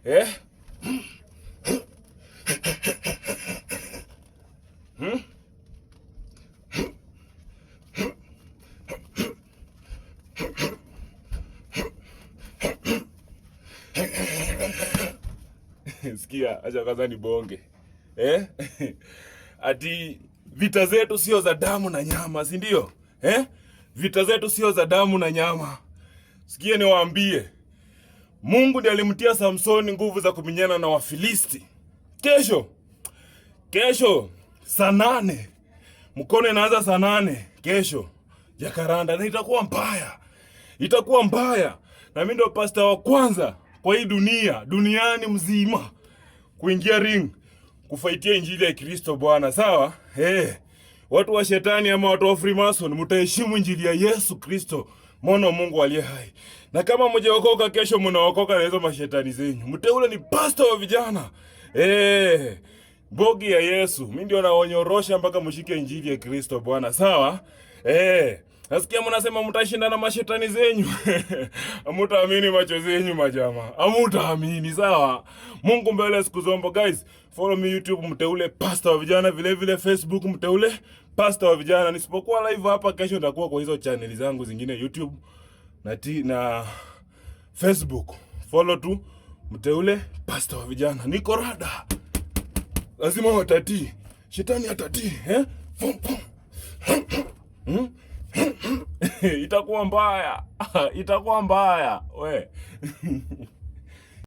Eh? Sikia, acha kwanza ni bonge. Ati vita zetu sio za damu na nyama, si ndio? Vita zetu sio za damu na nyama. Sikia niwaambie. Mungu ndiye alimtia Samsoni nguvu za kumenyana na Wafilisti. Kesho saa 8. Mkono inaanza saa 8 kesho. Jakaranda na itakuwa mbaya. Itakuwa mbaya. Na mimi ndio pastor wa kwanza kwa hii duniani mzima kuingia ring kufaitia injili ya Kristo Bwana, sawa? Watu wa shetani ama watu wa Freemason mtaheshimu injili ya Yesu Kristo, mwana wa Mungu aliye hai. Na kama mjaokoka kesho mnaokoka na hizo mashetani zenyu. Mteule ni pastor wa vijana. Bogi ya Yesu. Mimi ndio naonyorosha mpaka mshike injili ya Kristo Bwana, sawa? Nasikia mnasema mtashinda na mashetani zenyu. Hamtaamini macho zenyu majama. Hamtaamini, sawa? Mungu mbele siku zombo guys. Follow me YouTube mteule pastor wa vijana, vile vile Facebook mteule pastor wa vijana. Nisipokuwa live hapa kesho nitakuwa kwa hizo channel zangu zingine YouTube na Facebook. Follow tu mteule pastor wa vijana. Niko rada. Lazima watati. Shetani atati, Itakuwa mbaya. Itakuwa mbaya. We.